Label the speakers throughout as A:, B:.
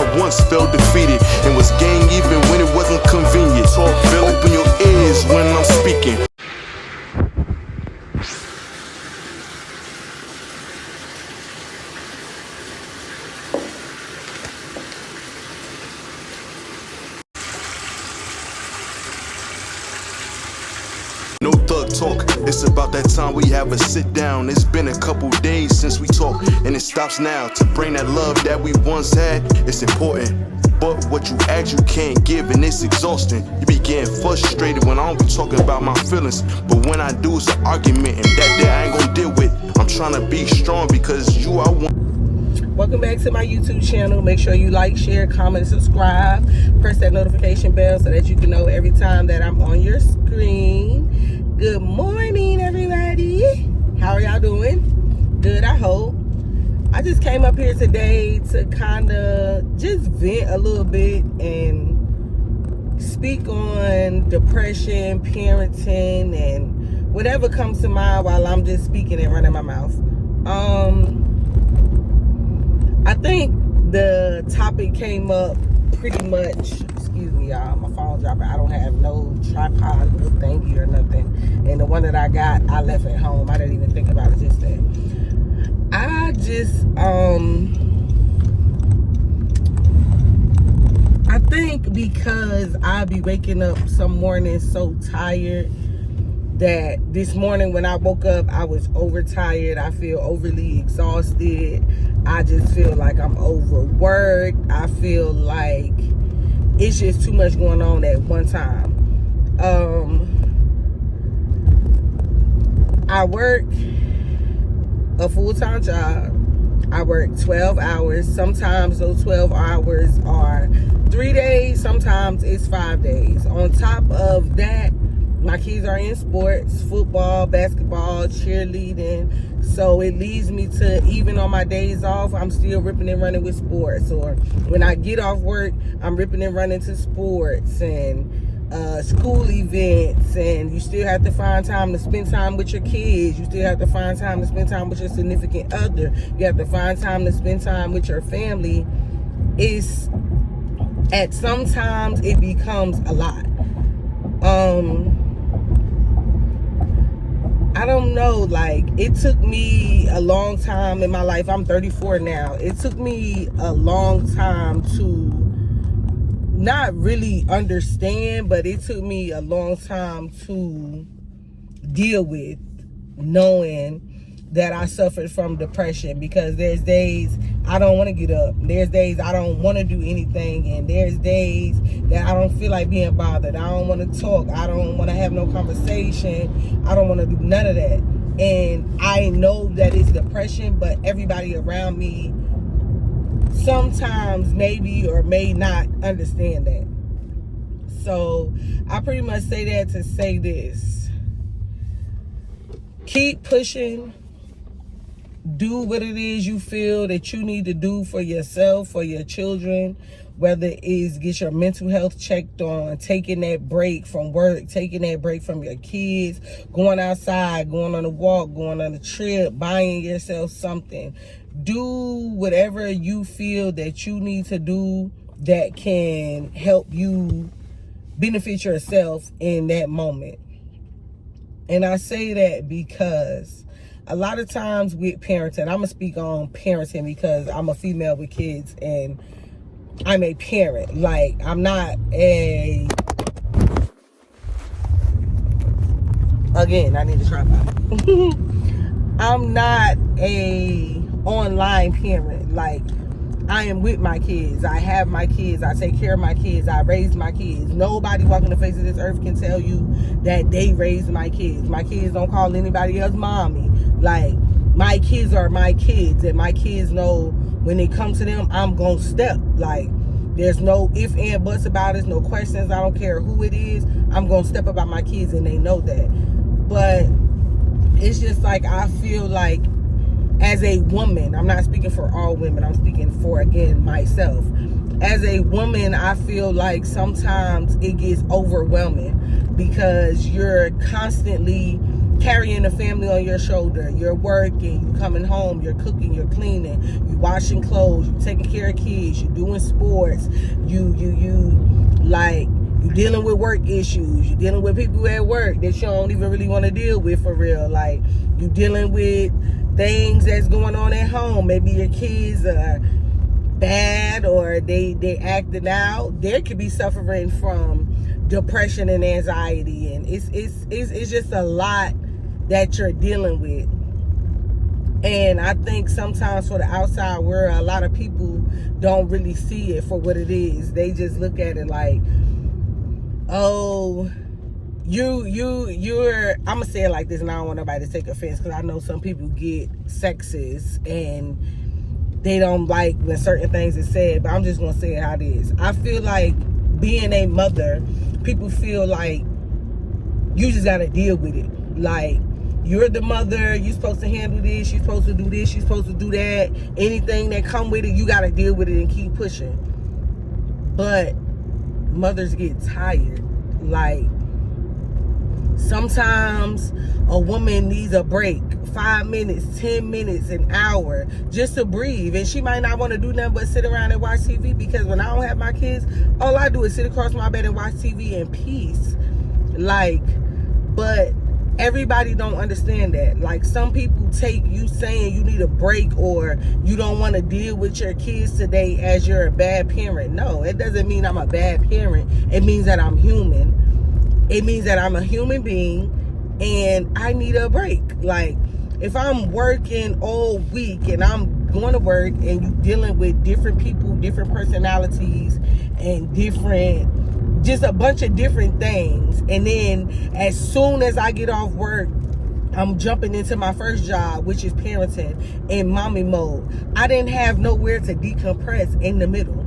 A: I once felt defeated and was gang even when it wasn't convenient. Open your ears when I'm speaking. No thug talk, it's about that time we have a sit down. It's been a couple days since we talked, and it stops now. To bring that love that we once had, it's important. But what you ask you can't give, and it's exhausting. You be getting frustrated when I don't be talking about my feelings, but when I do it's an argument, and that day I ain't gonna deal with. I'm trying to be strong because you are one.
B: Welcome back to my YouTube channel. Make sure you like, share, comment, subscribe. Press that notification bell so that you can know every time that I'm on your screen. Good morning, everybody. How are y'all doing? Good, I hope. I just came up here today to kind of just vent a little bit and speak on depression, parenting, and whatever comes to mind while I'm just speaking and running my mouth. I think the topic came up pretty much, excuse me y'all, my phone's dropping. I don't have no tripod, no thingy or nothing. And the one that I got, I left at home. I didn't even think about it just then. I think because I be waking up some mornings so tired that this morning when I woke up, I was overtired. I feel overly exhausted. I just feel like I'm overworked. I feel like it's just too much going on at one time. I work a full-time job. I work 12 hours. Sometimes those 12 hours are 3 days. Sometimes it's 5 days. On top of that, my kids are in sports, football, basketball, cheerleading. So it leads me to, even on my days off, I'm still ripping and running with sports. Or when I get off work, I'm ripping and running to sports and school events. And you still have to find time to spend time with your kids. You still have to find time to spend time with your significant other. You have to find time to spend time with your family. At sometimes it becomes a lot. I don't know, like, it took me a long time in my life. I'm 34 now. It took me a long time to not really understand, but it took me a long time to deal with knowing that I suffered from depression, because there's days I don't want to get up. There's days I don't want to do anything. And there's days that I don't feel like being bothered. I don't want to talk. I don't want to have no conversation. I don't want to do none of that. And I know that it's depression, but everybody around me sometimes maybe or may not understand that. So I pretty much say that to say this. Keep pushing. Do what it is you feel that you need to do for yourself, for your children, whether it is get your mental health checked on, taking that break from work, taking that break from your kids, going outside, going on a walk, going on a trip, buying yourself something. Do whatever you feel that you need to do that can help you benefit yourself in that moment. And I say that because a lot of times with parenting, I'm going to speak on parenting because I'm a female with kids and I'm a parent. Like, I'm not a, again, I need to try that. I'm not a online parent. Like, I am with my kids. I have my kids. I take care of my kids. I raise my kids. Nobody walking the face of this earth can tell you that they raised my kids. My kids don't call anybody else mommy. Like, my kids are my kids, and my kids know when it comes to them, I'm gonna step. Like, there's no if, and, buts about it. No questions. I don't care who it is. I'm gonna step about my kids, and they know that. But it's just like, I feel like as a woman, I'm not speaking for all women, I'm speaking for, again, myself. As a woman, I feel like sometimes it gets overwhelming because you're constantly carrying a family on your shoulder. You're working, you coming home, you're cooking, you're cleaning, you washing clothes, you taking care of kids, you doing sports, you dealing with work issues, you dealing with people at work that you don't even really want to deal with for real. Like, you dealing with things that's going on at home. Maybe your kids are bad or they acting out. There could be suffering from depression and anxiety, and it's just a lot that you're dealing with. And I think sometimes for the outside world, a lot of people don't really see it for what it is. They just look at it like, oh, you're I'm gonna say it like this, and I don't want nobody to take offense, because I know some people get sexist and they don't like when certain things are said, but I'm just gonna say it how it is. I feel like being a mother, people feel like you just gotta deal with it. Like, you're the mother, you're supposed to handle this, you're supposed to do this, you're supposed to do that. Anything that come with it, you gotta deal with it and keep pushing. But mothers get tired. Like, sometimes a woman needs a break, 5 minutes, 10 minutes, an hour, just to breathe. And she might not want to do nothing but sit around and watch TV, because when I don't have my kids, all I do is sit across my bed and watch TV in peace. Like, but everybody don't understand that. Like, some people take you saying you need a break or you don't want to deal with your kids today as you're a bad parent. No, it doesn't mean I'm a bad parent. It means that I'm human. It means that I'm a human being and I need a break. Like, if I'm working all week and I'm going to work and you dealing with different people, different personalities, and just a bunch of different things, and then as soon as I get off work, I'm jumping into my first job, which is parenting, in mommy mode. I didn't have nowhere to decompress in the middle.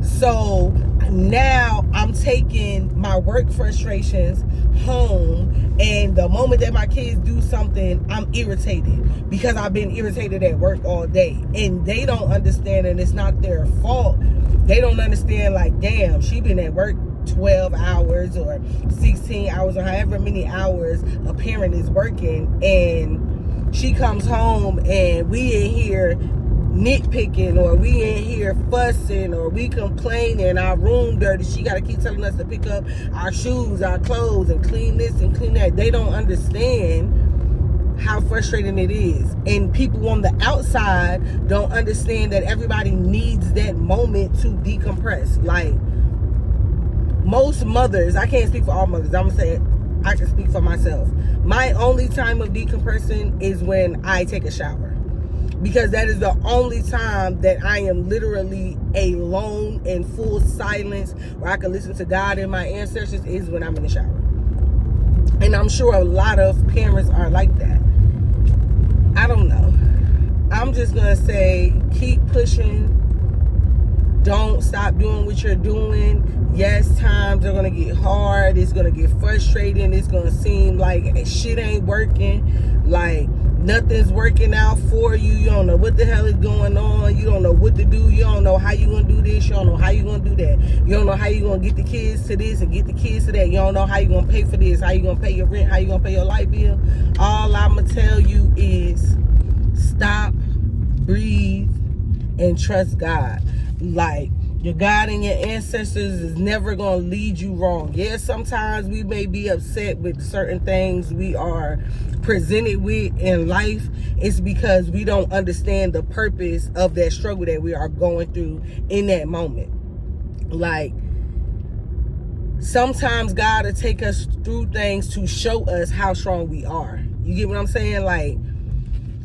B: So now I'm taking my work frustrations home, and the moment that my kids do something, I'm irritated because I've been irritated at work all day, and they don't understand, and it's not their fault. They don't understand, like, damn, she been at work 12 hours or 16 hours or however many hours a parent is working, and she comes home and we in here nitpicking, or we in here fussing, or we complaining, our room dirty. She got to keep telling us to pick up our shoes, our clothes, and clean this and clean that. They don't understand how frustrating it is. And people on the outside don't understand that everybody needs that moment to decompress. Like, most mothers, I can't speak for all mothers, I'm gonna say I can speak for myself. My only time of decompressing is when I take a shower, because that is the only time that I am literally alone in full silence, where I can listen to God and my ancestors, is when I'm in the shower. And I'm sure a lot of parents are like that. I don't know. I'm just gonna say, keep pushing. Don't stop doing what you're doing. Yes, times are gonna get hard. It's gonna get frustrating. It's gonna seem like shit ain't working. Like, nothing's working out for you. You don't know what the hell is going on. You don't know what to do. You don't know how you gonna do this. You don't know how you gonna do that. You don't know how you gonna get the kids to this and get the kids to that. You don't know how you gonna pay for this, how you gonna pay your rent, how you gonna pay your light bill. All I'm gonna tell you is stop, breathe, and trust God. Like, your God and your ancestors is never going to lead you wrong. Yes, sometimes we may be upset with certain things we are presented with in life. It's because we don't understand the purpose of that struggle that we are going through in that moment. Like, sometimes God will take us through things to show us how strong we are. You get what I'm saying? Like,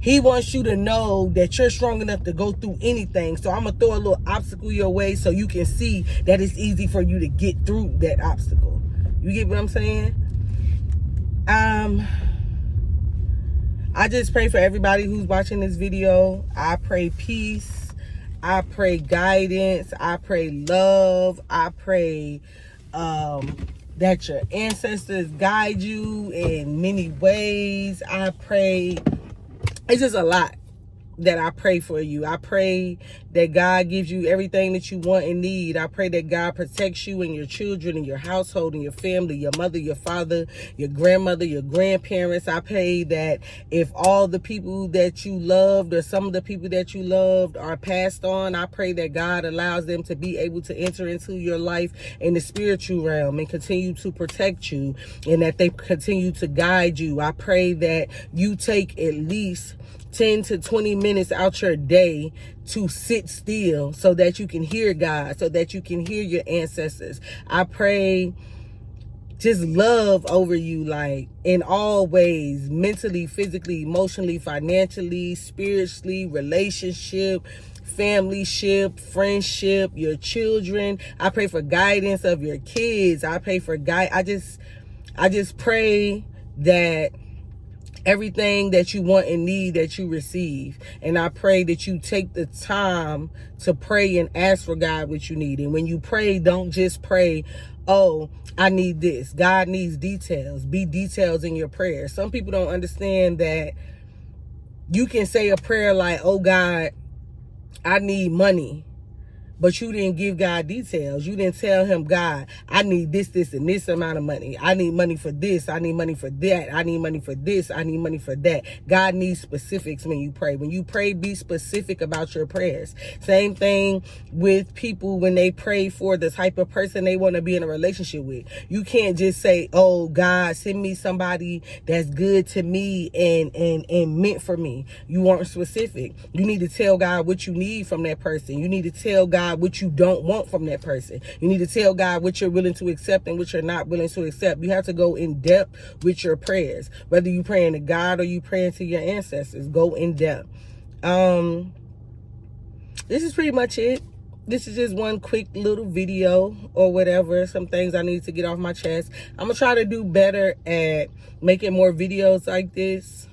B: He wants you to know that you're strong enough to go through anything. So I'm going to throw a little obstacle your way so you can see that it's easy for you to get through that obstacle. You get what I'm saying? I just pray for everybody who's watching this video. I pray peace. I pray guidance. I pray love. I pray that your ancestors guide you in many ways. I pray... It's just a lot that I pray for you. I pray that God gives you everything that you want and need. I pray that God protects you and your children and your household and your family, your mother, your father, your grandmother, your grandparents. I pray that if all the people that you loved or some of the people that you loved are passed on, I pray that God allows them to be able to enter into your life in the spiritual realm and continue to protect you, and that they continue to guide you. I pray that you take at least 10 to 20 minutes out your day to sit still so that you can hear God, so that you can hear your ancestors. I pray just love over you, like in all ways, mentally, physically, emotionally, financially, spiritually, relationship, familyship, friendship, your children. I pray for guidance of your kids. I pray for I just pray that everything that you want and need that you receive. And I pray that you take the time to pray and ask for God what you need. And when you pray, don't just pray, oh, I need this. God needs details. Be details in your prayer. Some people don't understand that you can say a prayer like, oh God, I need money. But you didn't give God details. You didn't tell him, God, I need this, and this amount of money. I need money for this. I need money for that. I need money for this. I need money for that. God needs specifics when you pray. When you pray, be specific about your prayers. Same thing with people when they pray for the type of person they want to be in a relationship with. You can't just say, oh, God, send me somebody that's good to me and meant for me. You aren't specific. You need to tell God what you need from that person. You need to tell God what you don't want from that person. You need to tell God what you're willing to accept and what you're not willing to accept. You have to go in depth with your prayers. Whether you praying to God or you praying to your ancestors, go in depth. This is pretty much it. This is just one quick little video or whatever. Some things I need to get off my chest. I'm going to try to do better at making more videos like this.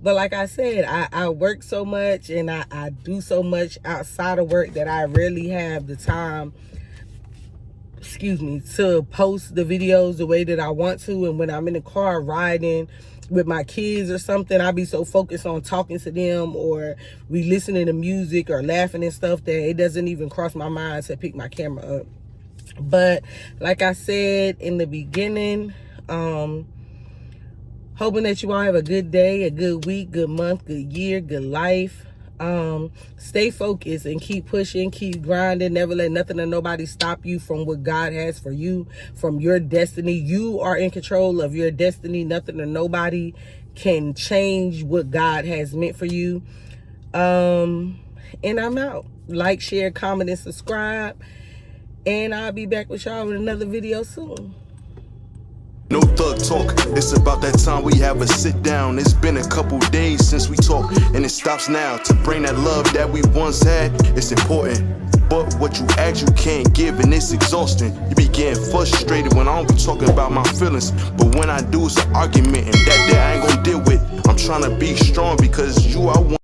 B: But like I said, I work so much and I do so much outside of work that I rarely have the time, to post the videos the way that I want to. And when I'm in the car riding with my kids or something, I'll be so focused on talking to them or we listening to music or laughing and stuff that it doesn't even cross my mind to pick my camera up. But like I said in the beginning, hoping that you all have a good day, a good week, good month, good year, good life. Stay focused and keep pushing, keep grinding. Never let nothing or nobody stop you from what God has for you, from your destiny. You are in control of your destiny. Nothing or nobody can change what God has meant for you. And I'm out. Like, share, comment, and subscribe. And I'll be back with y'all with another video soon.
A: No thug talk, it's about that time we have a sit down. It's been a couple days since we talked, and it stops now. To bring that love that we once had, it's important. But what you ask you can't give, and it's exhausting. You be getting frustrated when I don't be talking about my feelings, but when I do, it's an argument, and that I ain't gonna deal with. I'm trying to be strong because